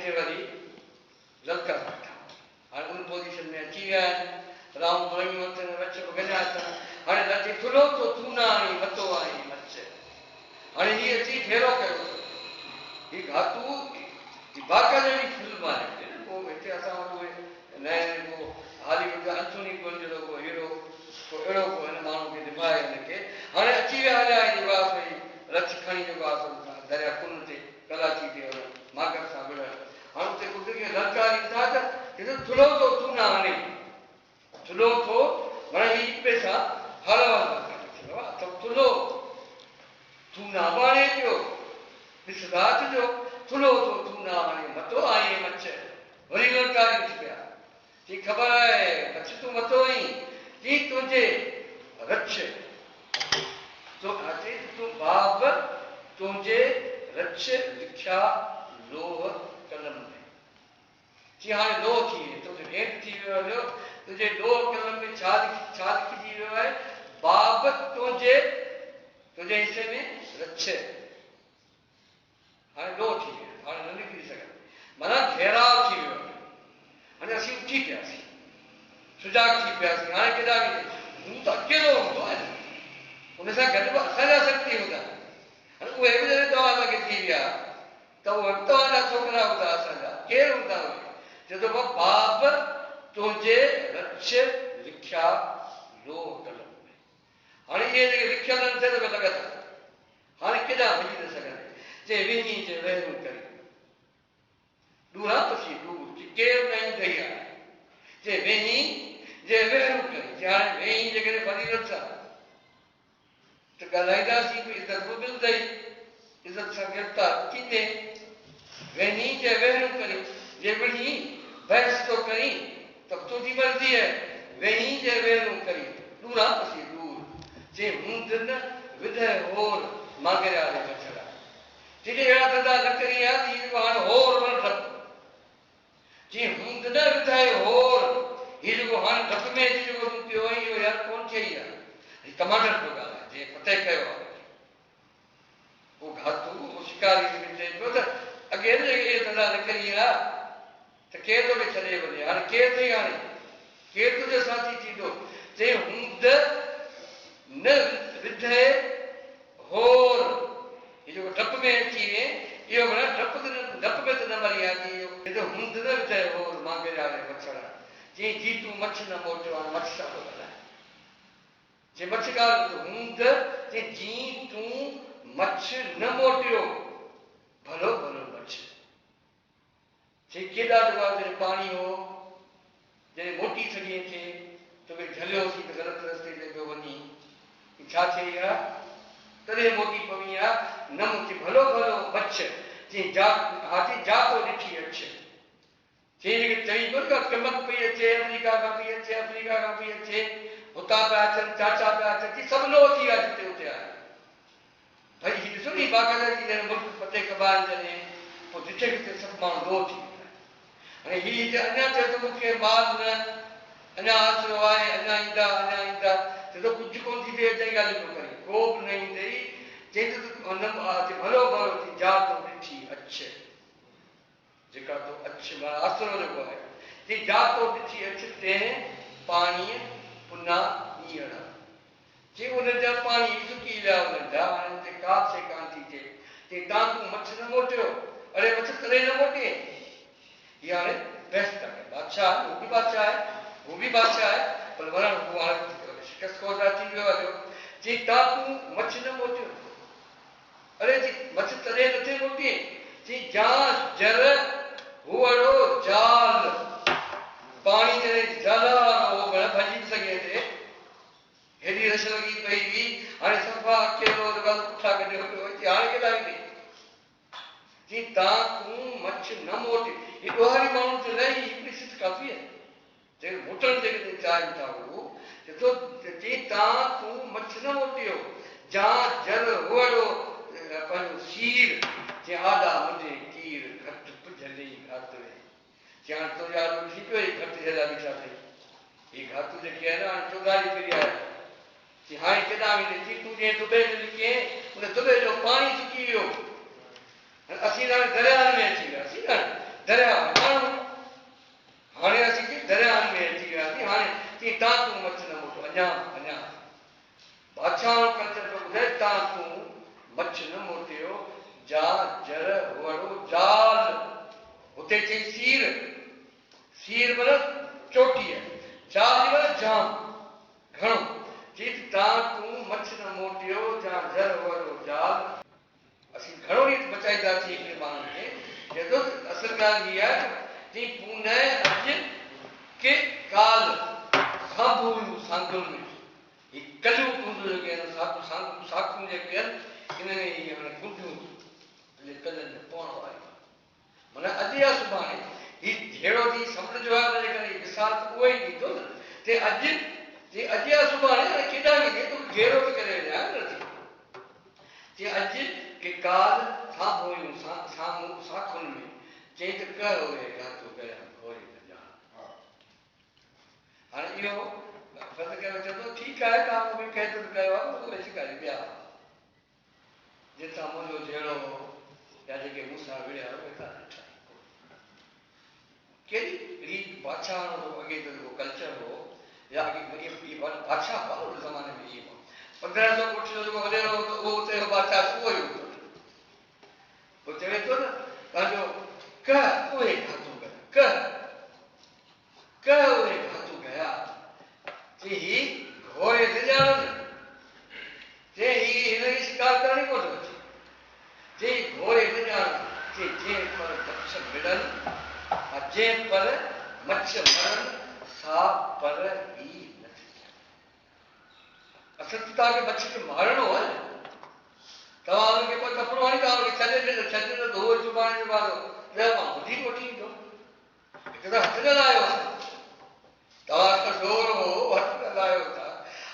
उते वरी ललका वठा हाणे उन पोजीशन में अची विया आहिनि राऊं बुलंगियूं अथनि वच गञा अथनि हाणे लचे थुलो तो तू न आणी मतो आणी मच हाणे हीअ अची फेरो कयो हीअ घातू बाक़ाइदे फिल्म आहे पोइ हिते असां वटि उहे नए को हॉलीवुड जा अंथोनी गोल्ड जहिड़ो को हीरो को अहिड़ो को हिन माण्हू खे निभाए हिनखे हाणे अची विया हलिया जेको आहे भई रच खणी जेको आहे दरिया कुन ते कलाची ते मागर सां विढ़ण हाणे उते कुदरती ललकारी था त थुलो तो तू न आणे थुलो थो माना हीअ पैसा हल त थुलो तू न आणे पियो ॾिस राति जो थुलो तो तू न आणे मतो आणे मच वरी ललकारी थी पिया जी ख़बर आहे मछ तूं मतो आई जी तुंहिंजे रछ तो अचे तूं बाब तुंहिंजे रछ लिखिया लोह कलम में जी हाणे लोह थी वियो तुंहिंजो हेठि थी वियो हलियो तुंहिंजे लोह कलम में छा लिखिजी वियो आहे बाब तुंहिंजे हिसे में रछ हाणे लोह थी वियो हाणे न निकिरी सघंदी माना घेराव थी वियो हाणे असीं उथी पियासीं सुजाग थी पियासीं हाणे केॾा हू त अकेलो हूंदो आहे उन सां गॾु असांजा शक्ति हूंदा हाणे उहे बि जॾहिं तव्हां असांखे थी विया त उहे तव्हांजा छोकिरा हूंदा असांजा केरु हूंदा उहे चए थो बाब तुंहिंजे रछ लिखिया लोह कलम में हाणे इहे जेके लिखियल आहिनि थिए त लॻा था हाणे केॾा वञी न सघंदे जे विञी जे वहिरूं करे ॾूरा पसी ॾूर केरु न ईंदई आहे जे वेही जे वहिरूं करे जे हाणे वेही जेकॾहिं फज़ीलत सां त ॻाल्हाईंदासीं बि इज़त बि मिलंदई इज़त सां गिरफ़्तार थींदे वेही जे वहिरूं करे जे विढ़ी बहस थो करी त तुंहिंजी मर्ज़ी आहे वेही जे वहिरूं करी ॾूरा पसी ॾूर जे हूंद न विधे होर मांगरिया वारे बछड़ा जेके अहिड़ा धंधा न करी आहे त इहो हाणे होर न डप जी हूंद न विधाए होर हीउ जेको हाणे डप में अची जेको तूं पियो आई इहो यार कोन चई आहे टमाटर पियो ॻाल्हाए जे फतेह कयो आहे उहो घातू उहो शिकारी चए पियो त अॻे न जेके इहे धंधा न करी आहे त केरु तोखे छॾे वञे हाणे केरु अथई हाणे केरु तुंहिंजो साथी थींदो चई हूंद न विधे होर हीउ जेको डप में अची वञे इहो भला डप में त न मरी आहे इहो हूंद न विधे होर मांगरिया वारे बछड़ा चई जी तूं मछ न मोटियो हाणे मछ सां थो ॻाल्हाए जे मछ ॻाल्हि हूंद चई जी तूं मछ न मोटियो भलो भलो मछ चई केॾा जेको आहे जॾहिं पाणी हो जॾहिं मोटी सघे थे तोखे झलियोसीं त ग़लति रस्ते ते पियो वञी छा चई आहे तॾहिं मोटी पवी आहे न मूंखे भलो भलो मछ चई हाथी जातो ॾिठी अछ चई जेके चई कोन का कमक पई अचे अमेरिका खां पई अचे अफ्रीका खां पई अचे हुतां पिया अचनि चाचा पिया अचनि सभु लो थी विया जिते उते आहे भई हीअ ॾिसो नी बाक़ाइदा जॾहिं मुल्क फतेह कबाइनि जॾहिं पोइ जिते किथे सभु माण्हू लो थी विया हाणे हीअ अञा चए थो मूंखे माल न अञा आसिरो आहे अञा ईंदा चए थो कुझु कोन थी थिए चई ॻाल्हि पियो करे को बि न ईंदई चई त भलो भलो थी जात ॾिठी अछ जेका तो अछ माना आसिरो जेको आहे चई जातो ॾिठी अछ ते पाणीअ पुना ईअण चई उन जा पाणी सुकी विया उन्हनि जा हाणे हुते का शइ कान थी थिए चई तव्हां तूं मछ न मोटियो अड़े मछ तॾहिं न मोटे हीअ हाणे बहस था कनि बादशाह हू बि बादशाह आहे पर वरण हू हाणे शिकस्त खोटा थी वियो हलियो चई तव्हां तूं मछ न मोटियो अड़े चई मछ तॾहिं नथे मोटे चई जा जर हुअड़ो जाल पाणी जॾहिं जाला उहो भॼी सघे ते हेॾी रश लॻी पई हुई हाणे सफ़ा अकेलो पुठा कढियो पियो हाणे केॾा ईंदे चई तव्हां तूं मछ न मोटे हीअ ॾोहारी माण्हू जे लाइ हिकिड़ी सिट काफ़ी आहे जेके मोटण जेके चाहिनि था उहो चई तव्हां तूं मछ न मोटियो जा जल हुअड़ो पंहिंजो सीर चई आॾा मुंहिंजे कीर घटि पुजंदी घात वे चई हाणे तो यार थी पियो घटि हेॾा बीठा अथई हीअ घातू जेकी आहे न हाणे चोधारी फिरी आहे चई हाणे केॾा वेंदे चई तूं जीअं दुबे में लिखे उन दुबे जो पाणी सुकी वियो असीं हाणे दरिया में अची वियासीं न दरिया मछ न मोटियो जा जर वड़ो जाल उते चई सीर सीर मतलब चोटी है जाल मतलब जाम घणो चई तूं मछ न मोटियो जा जर वड़ो जाल असीं घणो रीत बचाईंदासीं हिकिड़े माण्हू खे चए थो असल ॻाल्हि इहा आहे चई पून अॼु के काल खां हुयूं सांकुल में ही कलियूं टूंडियूं जेके आहिनि साखूं जेके आहिनि इन में इहे हाणे गुंडियूं कलनि में पवण वारियूं माना अॼु या सुभाणे ही जहिड़ो ॾींहुं समुंड जो आहे हुनजे करे मिसाल त उहो ई ॾींदो न ते अॼु या सुभाणे हाणे केॾा बि ॾे तूं घेरो बि करे विया नथी जे अॼु के काल खां हुयूं साम्हूं साखुनि में चई त कर उहे घातो कया घोरे कजा हाणे इहो फर्ज़ कयो चए थो ठीकु आहे तव्हां मूंखे क़ैद कयो आहे उहो अची करे ॿिया जितां मुंहिंजो जहिड़ो हो या जेके मूंसां विड़िया उहे तव्हां ॾिठा कहिड़ी रीत बादशाहनि जो अॻे त जेको कल्चर हो या बादशाह हुआ उन ज़माने में इहे 1500 फुट जो जेको वॾेरो हो उहो उते बादशाह उहो ई हूंदो पोइ चवे थो न पंहिंजो कह उहे घातो कया कह उहे घातो कया चई ही घोड़े ते ॼाणनि चई ही हिनखे शिकार करण कोन थो अचे चई घोड़े ते ॼाणनि चई जंहिं पर मच्छ मिलनि जंहिं पर मच्छ मरनि सा पर ही न थी असल त तव्हांखे मच्छ खे मारणो आहे न तव्हां हुनखे कोई कपिड़ो हणी तव्हां हुनखे छॾे न धोओ सुभाणे जो ॿार मां ॿुधी कोठी ईंदो हिकु त हथु न लाहियो तव्हां हिकु डोर हो हथु न लाहियो था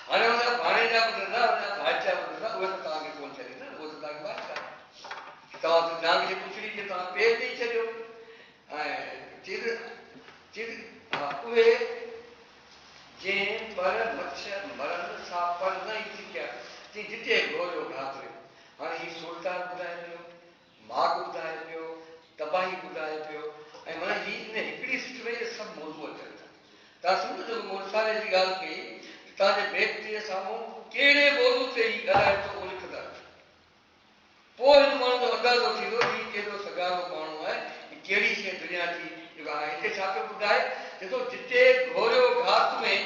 हाणे हुनजा भाणेजा ॿुधंदा हुनजा भाइचा ॿुधंदा उहे त तव्हांखे कोन छॾींदा उहो त तव्हांखे बादशाह तव्हां त नांग जी पुछड़ी खे तव्हां पेर ॾेई छॾियो ऐं उहे जंहिं पर मच्छ मरनि सा पर न ई थी कया चई जिते घोरियो घात हुयो हाणे हीउ सुल्तान ॿुधाए पियो माग ॿुधाए पियो तबाही ॿुधाए पियो ऐं माना हीअ इन हिकिड़ी सिट में इहे सभु मौज़ू अचनि था तव्हां सम्झो जेको मुड़साले जी ॻाल्हि कई तव्हांजे व्यक्ति जे साम्हूं कहिड़े मौज़ू ते ई ॻाल्हाए थो उहो लिखंदा पोइ हिन माण्हू जो अंदाज़ो थींदो हीउ केॾो सॻारो माण्हू आहे हीअ कहिड़ी शइ दुनिया जी जेको हाणे हिते छा पियो ॿुधाए ॾिसो जिते घोरियो घात में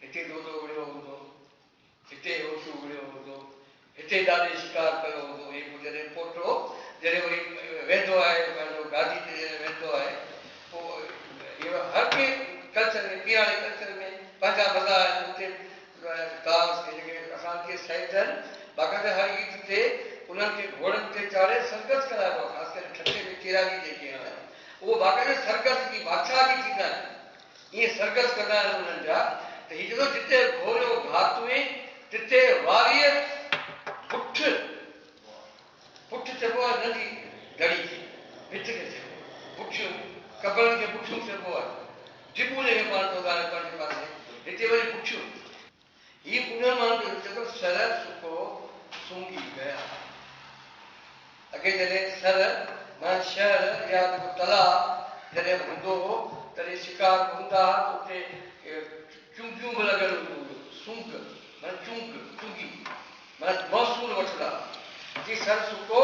हिते ॾोॾो विड़ियो हूंदो हिते ओछो विड़ियो हूंदो हिते ॾाढे शिकार कयो हूंदो हे पोइ जॾहिं पोटो जॾहिं वरी वेंदो आहे पंहिंजो गादी ते वेंदो आहे पोइ इहो हर कंहिं कल्चर में पीराणे कल्चर में पंहिंजा मज़ा आहिनि हुते कास जेके असांखे साइड आहिनि बाक़ाइदा हर ईद ते उन्हनि खे घोड़नि ते चाढ़े सर्कस कराइबो आहे ख़ासि करे ठटे में केरागी जेके आहिनि उहो बाक़ाइदा सर्कस जी बादशाह बि थींदा आहिनि ईअं सर्कस कंदा आहिनि उन्हनि जा त हीअ चवंदो जिते घोरियो घात में तिते वारीअ पुठ चइबो आहे नंढी दड़ी खे भित खे चइबो पुठियूं कबरनि खे पुठियूं चइबो आहे जिबू जेके पाण चवंदा आहिनि पंहिंजे पासे हिते वरी पुठियूं हीअ उन्हनि माण्हुनि खे चइबो सर सुको सूंघी गया अॻे जॾहिं सर माना शहर या जेको तलाउ जॾहिं हूंदो हो तॾहिं शिकार हूंदा हुआ त उते चूंगियूं बि लॻल हूंदियूं हुयूं सूंघ माना चूंगी माना मौसूल वठंदा जी सर सुको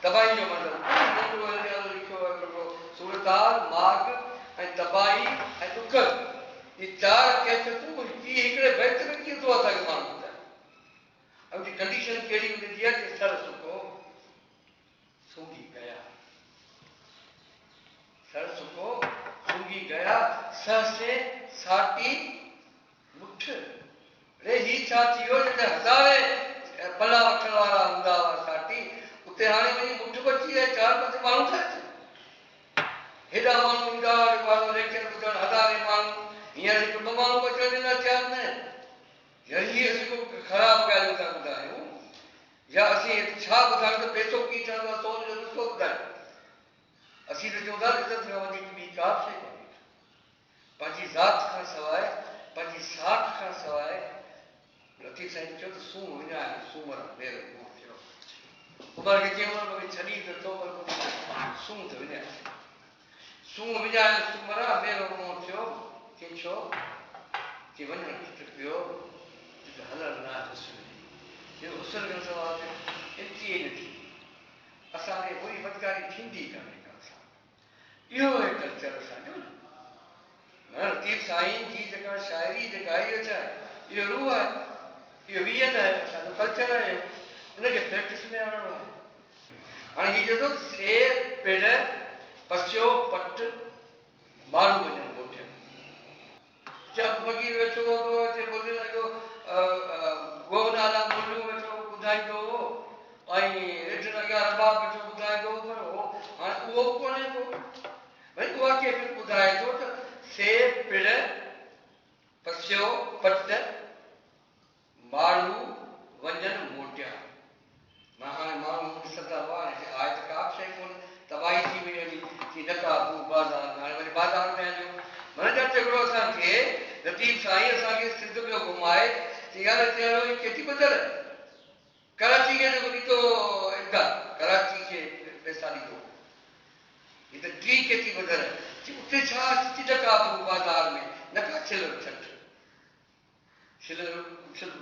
तबाही जो मतिलबु लिखियो आहे सूरताल माग ऐं तबाही ऐं ॾुख इहे चारि कैफ़ियतूं इहे हिकिड़े बैत में कीअं थो असांखे माण्हू ॿुधाए हुनजी कंडीशन कहिड़ी हूंदी आहे कि सर सुको सूंघी गया सर सुको सूंघी गया से साटी मुठ रे ही छा थी वियो जिते हज़ारे पला वठण वारा हूंदा हुआ साटी उते हाणे वरी मुठ बची आहे 4-5 माण्हू था अचनि हेॾा माण्हू ईंदा हुआ लेक्चर ॿुधण हज़ारे माण्हू हींअर हिकु 2 माण्हू अचण जे लाइ तयारु न आहिनि इहे असीं को ख़राबु ॻाल्हियूं था ॿुधायूं या असीं छा ॿुधायूं त पैसो कीअं ठहंदो आहे सोन जो नुस्ख़ो ॿुधायूं असीं त चऊं था इज़त खां वधीक ॿी का शइ कोन्हे पंहिंजी ज़ात खां सवाइ पंहिंजी साठ खां सवाइ लतीफ़ साईं चयो त सूंहं विञाए सूमर मेरो मुंहुं थियो उमर खे चयो भई छॾी त तो पर सूंहं त विञाए सूंहं विञाए सूमर मेरो मुंहुं थियो चई छो कि वञणु पियो हलण न आहे जो हुसन खां सवाइ इंची न थी असांखे पूरी बदकारी थींदी कान्हे का सां इहो आहे कल्चर असांजो न लतीफ़ साईं जी जेका शाइरी जेका आहे इहो छा आहे इहो रूह आहे इहो वियत आहे असांजो कल्चर आहे उनखे प्रैक्टिस में आणणो आहे हाणे हीउ चए थो शेर पिण पसियो पट माण्हू वञनि ॻोठियनि जब फकीर वेठो हूंदो हिते ॿुधण जो गोनाला ॿोलियूं वेठो ॿुधाईंदो हो ऐं हेठि अॻियां रबाब वेठो ॿुधाईंदो हो पर हो हाणे उहो बि कोन्हे को भई उहा कंहिंखे ॿुधाए थो त सेब पिण पसियो पट माण्हू वञनि मोटिया मां हाणे माण्हू ॾिसंदा हुआ आहे त का बि शइ कोन्हे तबाही थी वई हली की न का बाज़ार हाणे वरी बाज़ार में हलियो मन जा हिकिड़ो असांखे लतीफ़ साईं असांखे सिंध पियो घुमाए चई यार हिते हलो ही केतिरी ॿधल कराची खे जेको ॾींदो इमदाद कराची खे पैसा ॾींदो ही त टी केतिरी ॿधल उते छा अची टका बाज़ार में न का छिलर छट छिलर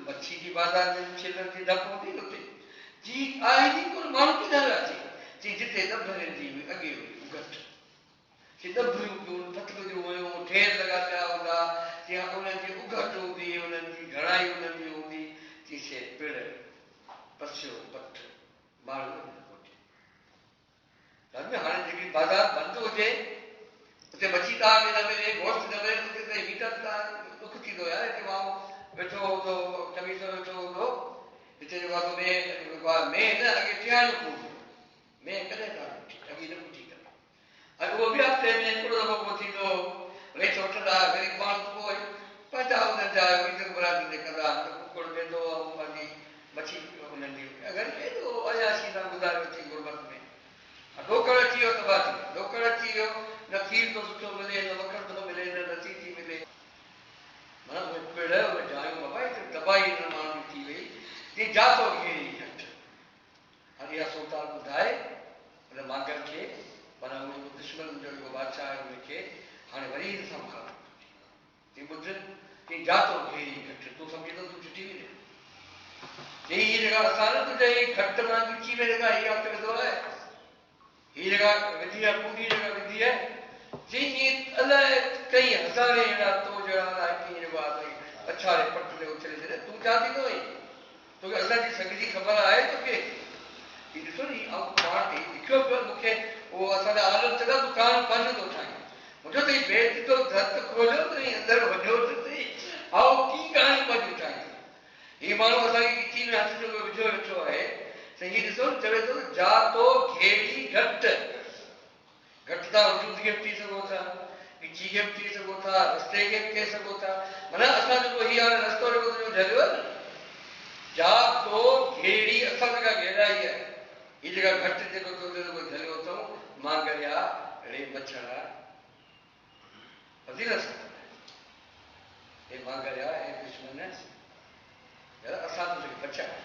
मच्छी जी बाज़ार में छिलर जी धप हूंदी न उते जी आहे जी कोन माण्हू किधर अचे चई जिते दॿनि जी अॻे हुई घटि चई दॿियूं पियूं फतकियूं हुयूं ढेर लॻा पिया हूंदा चई उन्हनि जी उघट हूंदी उन्हनि जी घणाई उन्हनि जी हूंदी चई से पिण पसियो पट माण्हू हाणे जेकी बाज़ार बंदि हुजे उते मच्छी तव्हांखे न मिले गोश्त न मिले उते त हीटर त दुख थींदो यार हिते माण्हू वेठो हूंदो चङीसर वेठो हूंदो हिते जेको आहे में न अॻे टियाणियूं पवंदियूं में कॾहिं कान पुठी अॻी न पुठी करे ऐं उहो बि हफ़्ते में हिकिड़ो दफ़ो पोइ थींदो रेच वठंदा ग़रीब माण्हू पोइ पंहिंजा उन्हनि जा इज़त बराबरी कंदा कुकुड़ वेंदो पंहिंजी मच्छी उन्हनि जी अगरि केॾो अयाशी सां गुज़ारियो थी गुरबत में ढोकड़ अची वियो तबाह थी ढोकड़ अची वियो न खीर थो सुठो मिले न मखण थो मिले न लसी थी मिले माना उहे पिण उहे जायूं बाबा तबाही हिन माण्हू थी वई जीअं जातो घेरी घटि हाणे इहा सोताल ॿुधाए हुन मांगनि खे माना उहो दुश्मन जो जेको बादशाह आहे उनखे हाणे वरी हिन सां मुखातिब चई ॿुध चई जातो घेरी घटि तूं सम्झंदो तूं चिटी वेंदे चई हीअ जेका असां न तुंहिंजे घटि मां विची में जेका हीअ हथ विधो आहे हीअ जेका विधी आहे कुंडी जेका विधी आहे चई ईअं अलाए कई हज़ारे अहिड़ा तो जहिड़ा अलाए कीअं जेको आहे अछाड़े पट ते उछले छॾे तूं छा थींदो आहीं तोखे असांजी संग जी ख़बर आहे तोखे हीउ ॾिसो नी ऐं पाण खे लिखियो पियो मूंखे उहो असांजा आलम चवंदा दुकान बंदि थो ठाहे मुंहिंजो त बेत थो दर्द खोलियो त अंदरि वञो त सही ऐं की कहाणी बंदि ठाही हीउ माण्हू असांखे किची में हथ जो विझो वेठो आहे त हीउ ॾिसो चवे थो जातो घेड़ी घटि घटि तव्हां वजूद खे बि थी सघो था गिची खे बि थी सघो था रस्ते खे बि थी सघो था माना असां जेको हीअ हाणे रस्तो जेको तुंहिंजो ढलियो आहे न जातो घेड़ी असां जेका घेराई आहे हीअ जेका घटि जेको तुंहिंजो ढलियो अथऊं मांगरिया रे मच्छर वधी न हे मांगरिया हे दुश्मन असां तुंहिंखे बचाए